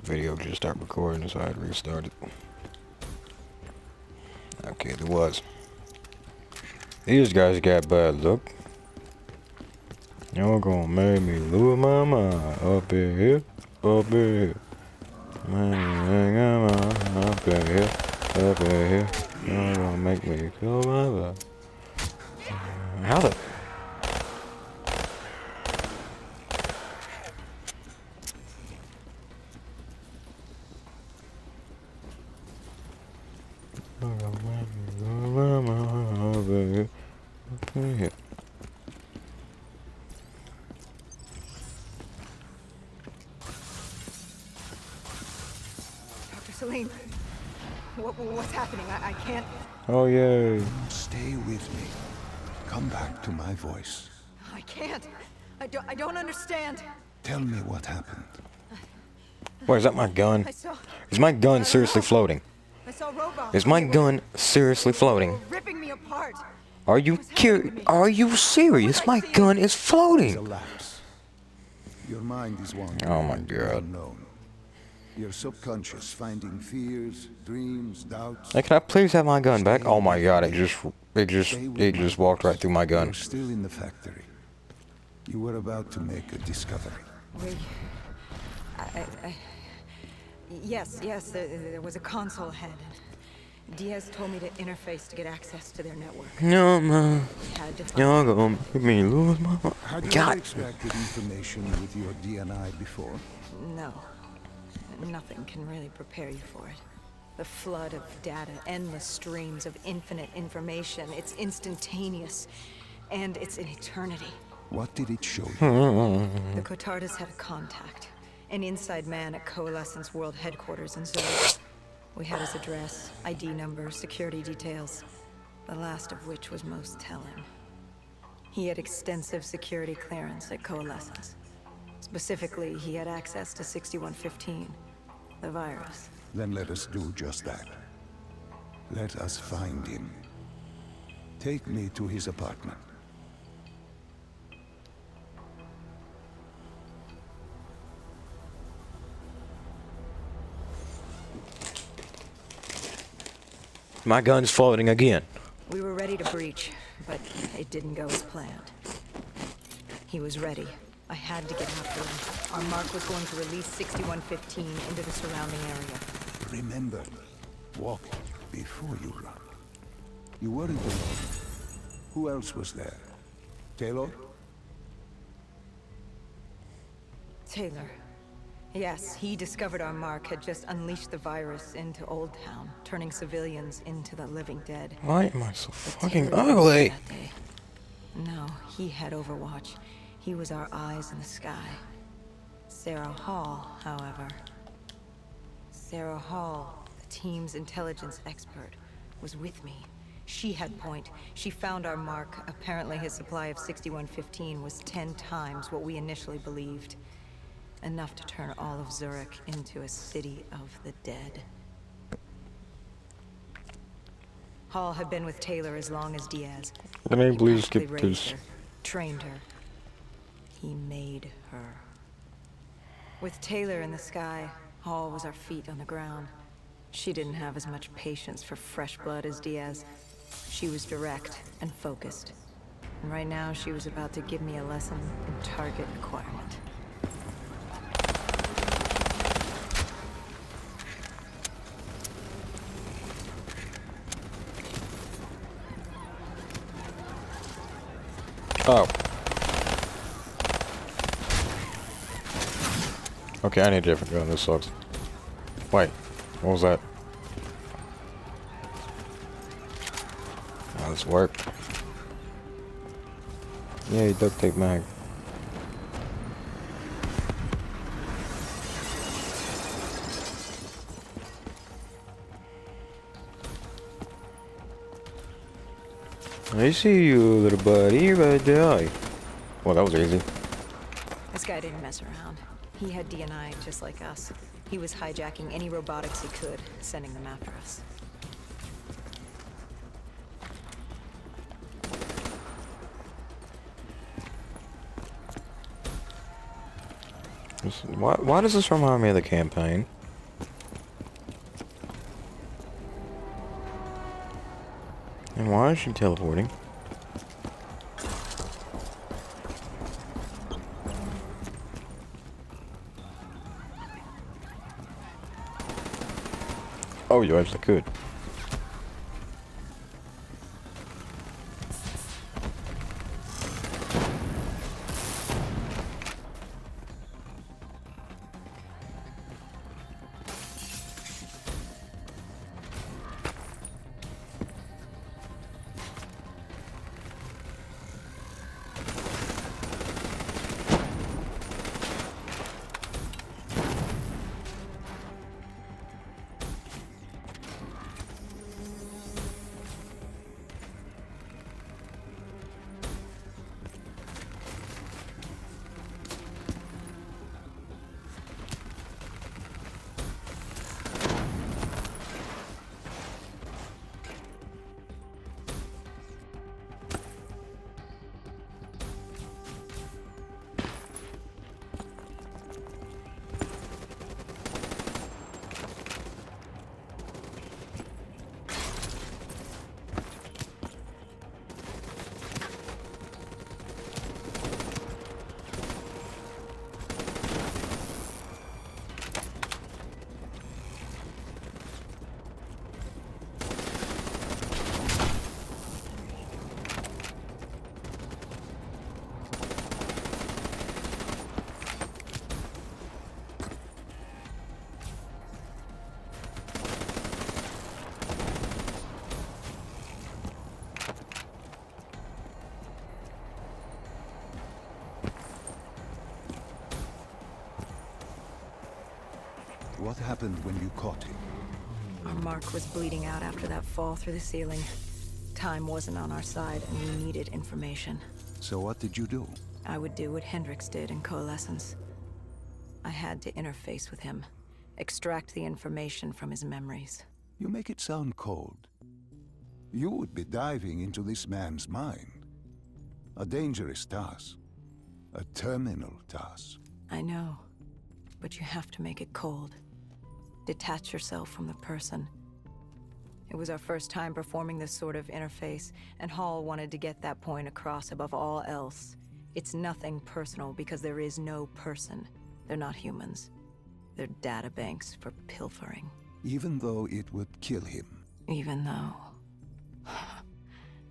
Video just started recording, so I had to restart it. Okay, there was. These guys got bad luck. Y'all gonna make me lose my mind up in here, up in here. Man, up in here, up in here. Y'all gonna make me kill my life. How the? Dr. Salim, what's happening? I can't... Oh, yay. Stay with me. Come back to my voice. I can't. I don't understand. Tell me what happened. Wait, is that my gun? I saw... Is my gun seriously floating? I saw robots. Is my gun seriously floating? Ripping me apart. Are you Are you serious? My gun is It's a floating. lapse. Your mind is wandering. Oh my into the God. unknown. Your subconscious finding fears, dreams, doubts. Hey, can I please have my gun back? Oh my God! It just walked right through my gun. You're still in the factory. You were about to make a discovery. Yes, there was a console ahead. Diaz told me to interface to get access to their network. No, man. Had to find Y'all gonna make me lose my mind. Had you God. extracted information with your DNI before? No. Nothing can really prepare you for it. The flood of data, endless streams of infinite information. It's instantaneous. And it's an eternity. What did it show you? The Cotardas had a contact. An inside man at Coalescence World Headquarters in Zurich. We had his address, ID number, security details. The last of which was most telling. He had extensive security clearance at Coalescence. Specifically, he had access to 6115, the virus. Then let us do just that. Let us find him. Take me to his apartment. My gun's floating again. We were ready to breach, but it didn't go as planned. He was ready. I had to get after him. Our mark was going to release 6115 into the surrounding area. Remember, walk before you run. You weren't alone. Who else was there? Taylor? Taylor. Yes, he discovered our mark had just unleashed the virus into Old Town, turning civilians into the living dead. Why am I so But fucking Taylor wasn't ugly? that day. No, he had Overwatch. He was our eyes in the sky. Sarah Hall, however. Sarah Hall, the team's intelligence expert, was with me. She had point. She found our mark. Apparently his supply of 6115 was 10 times what we initially believed. Enough to turn all of Zurich into a city of the dead. Hall had been with Taylor as long as Diaz. Let me He please practically skip raised this. her, trained her. He made her. With Taylor in the sky, Hall was our feet on the ground. She didn't have as much patience for fresh blood as Diaz. She was direct and focused. And right now, she was about to give me a lesson in target acquirement. Oh. Okay, I need a different gun. This sucks. Wait, what was that? Oh, this worked. Yay, duct tape mag. I see you, little buddy, right there. Well, that was easy. This guy didn't mess around. He had DNI just like us. He was hijacking any robotics he could, sending them after us. Why does this remind me of the campaign? And why is she teleporting? Oh, you actually could. What happened when you caught him? Our mark was bleeding out after that fall through the ceiling. Time wasn't on our side, and we needed information. So what did you do? I would do what Hendricks did in Coalescence. I had to interface with him, extract the information from his memories. You make it sound cold. You would be diving into this man's mind. A dangerous task. A terminal task. I know, but you have to make it cold. Detach yourself from the person. It was our first time performing this sort of interface, and Hall wanted to get that point across above all else. It's nothing personal because there is no person. They're not humans. They're data banks for pilfering. Even though it would kill him. Even though...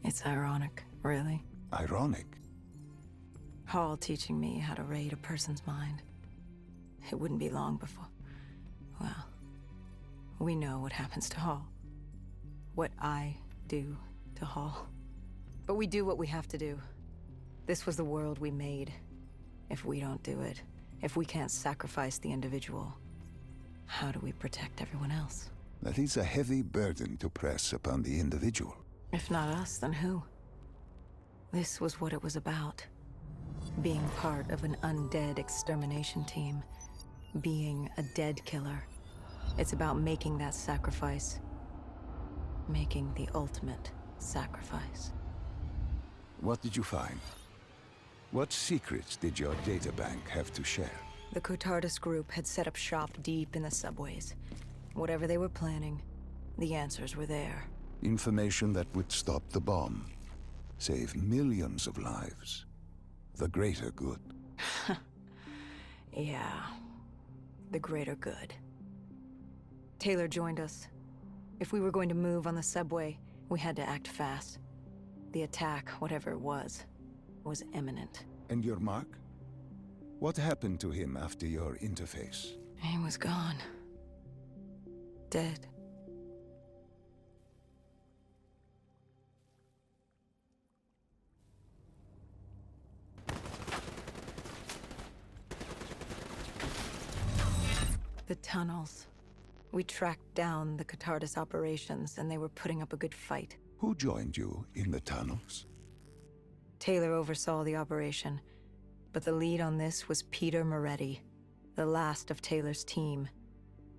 It's ironic, really. Ironic? Hall teaching me how to raid a person's mind. It wouldn't be long before... Well, we know what happens to Hall. What I do to Hall. But we do what we have to do. This was the world we made. If we don't do it, if we can't sacrifice the individual, how do we protect everyone else? That is a heavy burden to press upon the individual. If not us, then who? This was what it was about. Being part of an undead extermination team. Being a dead killer. It's about making that sacrifice. Making the ultimate sacrifice. What did you find? What secrets did your databank have to share? The Cotardus group had set up shop deep in the subways. Whatever they were planning, the answers were there. Information that would stop the bomb. Save millions of lives. The greater good. Yeah. The greater good. Taylor joined us. If we were going to move on the subway, we had to act fast. The attack, whatever it was imminent. And your mark? What happened to him after your interface? He was gone. Dead. The tunnels. We tracked down the Cotardus operations, and they were putting up a good fight. Who joined you in the tunnels? Taylor oversaw the operation, but the lead on this was Peter Moretti, the last of Taylor's team,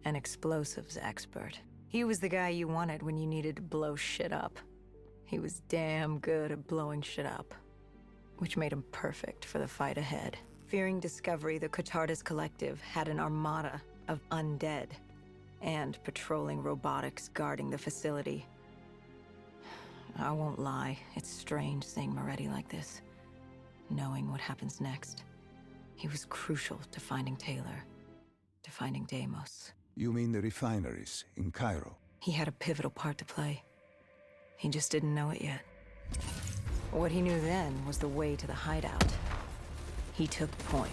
an explosives expert. He was the guy you wanted when you needed to blow shit up. He was damn good at blowing shit up, which made him perfect for the fight ahead. Fearing discovery, the Cotardus Collective had an armada of undead and patrolling robotics guarding the facility. I won't lie, it's strange seeing Moretti like this. Knowing what happens next. He was crucial to finding Taylor. To finding Deimos. You mean the refineries in Cairo? He had a pivotal part to play. He just didn't know it yet. What he knew then was the way to the hideout. He took point.